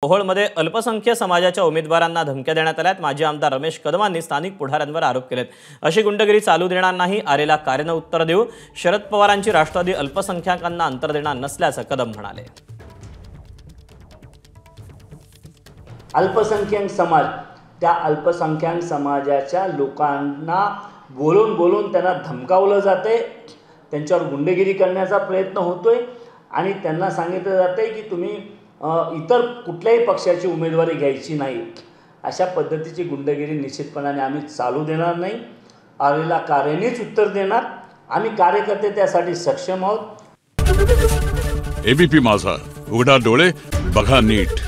मोहोळमध्ये अल्पसंख्य समाजाच्या उमेदवारांना धमक्या देण्यात आल्यात। माजी आमदार रमेश कदमांनी स्थानिक पुढाऱ्यांवर आरोप केलेत। अशी गुंडगिरी चालू देणार नाही, आलेला कार्यानं उत्तर देऊ। शरद पवारांची राष्ट्रवादी अल्पसंख्याकांना अंतर देणार नसल्याचं कदम म्हणाले। अल्पसंख्याक समाज, त्या अल्पसंख्याक समाजाच्या लोकांना बोलून त्यांना धमकावलं जाते, त्यांच्यावर गुंडगिरी करण्याचा प्रयत्न होतोय आणि त्यांना सांगितलं जाते की तुम्ही इतर कुठल्याही पक्षाची उमेदवारी घ्यायची नाही। अशा पद्धतीची गुंडगिरी निश्चितपणाने आम्ही चालू देणार नाही, आलेला कार्यानेच उत्तर देणार। आम्ही कार्यकर्ते त्यासाठी सक्षम आहोत। एबीपी माझा, उघडा डोळे बघा नीट।